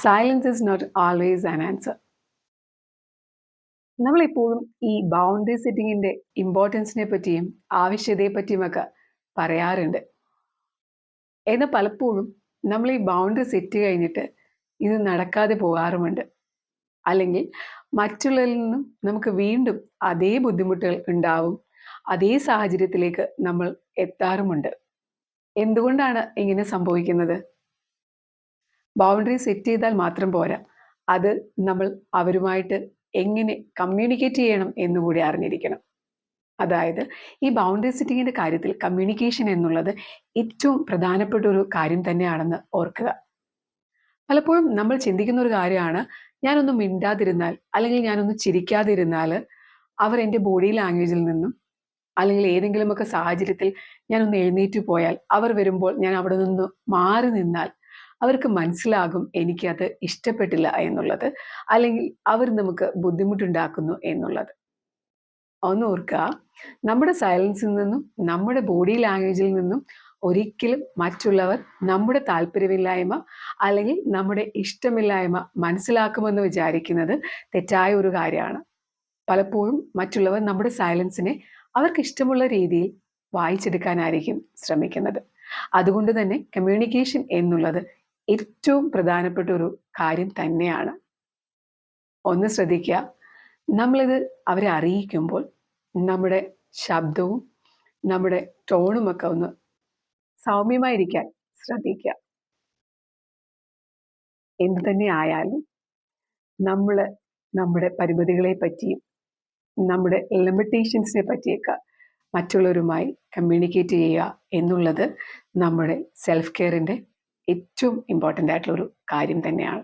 Silence is not always an answer. നമ്മളെപ്പോഴും ഈ boundary സെറ്റിങ്ങിന്റെ ഇമ്പോർട്ടൻസിനെ പറ്റിയും ആവശ്യകതയെ പറ്റിയുമൊക്കെ പറയാറുണ്ട്. എന്നാൽ പലപ്പോഴും നമ്മൾ ഈ ബൗണ്ടറി സെറ്റ് കഴിഞ്ഞിട്ട് ഇത് നടക്കാതെ പോകാറുമുണ്ട്. അല്ലെങ്കിൽ മറ്റുള്ളവരിൽ നിന്നും നമുക്ക് വീണ്ടും അതേ ബുദ്ധിമുട്ടുകൾ ഉണ്ടാവും, അതേ സാഹചര്യത്തിലേക്ക് നമ്മൾ എത്താറുമുണ്ട്. എന്തുകൊണ്ടാണ് ഇങ്ങനെ സംഭവിക്കുന്നത്? ബൗണ്ടറി സെറ്റ് ചെയ്താൽ മാത്രം പോരാ, അത് നമ്മൾ അവരുമായിട്ട് എങ്ങനെ കമ്മ്യൂണിക്കേറ്റ് ചെയ്യണം എന്നുകൂടി അറിഞ്ഞിരിക്കണം. അതായത് ഈ ബൗണ്ടറി സെറ്റിങ്ങിന്റെ കാര്യത്തിൽ കമ്മ്യൂണിക്കേഷൻ എന്നുള്ളത് ഏറ്റവും പ്രധാനപ്പെട്ട ഒരു കാര്യം തന്നെയാണെന്ന് ഓർക്കുക. പലപ്പോഴും നമ്മൾ ചിന്തിക്കുന്ന ഒരു കാര്യമാണ്, ഞാനൊന്ന് മിണ്ടാതിരുന്നാൽ അല്ലെങ്കിൽ ഞാനൊന്ന് ചിരിക്കാതിരുന്നാൽ അവർ എൻ്റെ ബോഡി ലാംഗ്വേജിൽ നിന്നും അല്ലെങ്കിൽ ഏതെങ്കിലുമൊക്കെ സാഹചര്യത്തിൽ ഞാനൊന്ന് എഴുന്നേറ്റ് പോയാൽ അവർ വരുമ്പോൾ ഞാൻ അവിടെ നിന്ന് മാറി നിന്നാൽ അവർക്ക് മനസ്സിലാകും എനിക്കത് ഇഷ്ടപ്പെട്ടില്ല എന്നുള്ളത്, അല്ലെങ്കിൽ അവർ നമുക്ക് ബുദ്ധിമുട്ടുണ്ടാക്കുന്നു എന്നുള്ളത്. ഒന്ന് ഓർക്കുക, നമ്മുടെ സൈലൻസിൽ നിന്നും നമ്മുടെ ബോഡി ലാംഗ്വേജിൽ നിന്നും ഒരിക്കലും മറ്റുള്ളവർ നമ്മുടെ താല്പര്യമില്ലായ്മ അല്ലെങ്കിൽ നമ്മുടെ ഇഷ്ടമില്ലായ്മ മനസ്സിലാക്കുമെന്ന് വിചാരിക്കുന്നത് തെറ്റായ ഒരു കാര്യമാണ്. പലപ്പോഴും മറ്റുള്ളവർ നമ്മുടെ സൈലൻസിനെ അവർക്ക് ഇഷ്ടമുള്ള രീതിയിൽ വായിച്ചെടുക്കാനായിരിക്കും ശ്രമിക്കുന്നത്. അതുകൊണ്ട് തന്നെ കമ്മ്യൂണിക്കേഷൻ എന്നുള്ളത് ഏറ്റവും പ്രധാനപ്പെട്ട ഒരു കാര്യം തന്നെയാണ്. ഒന്ന് ശ്രദ്ധിക്കുക, നമ്മളിത് അവരെ അറിയിക്കുമ്പോൾ നമ്മുടെ ശബ്ദവും നമ്മുടെ ടോണുമൊക്കെ ഒന്ന് സൗമ്യമായിരിക്കാൻ ശ്രദ്ധിക്കുക. എന്തു തന്നെ ആയാലും നമ്മൾ നമ്മുടെ പരിമിതികളെ പറ്റിയും നമ്മുടെ ലിമിറ്റേഷൻസിനെ പറ്റിയൊക്കെ മറ്റുള്ളവരുമായി കമ്മ്യൂണിക്കേറ്റ് ചെയ്യുക എന്നുള്ളത് നമ്മുടെ സെൽഫ് കെയറിൻ്റെ ഏറ്റവും ഇമ്പോർട്ടൻ്റ് ആയിട്ടുള്ളൊരു കാര്യം തന്നെയാണ്.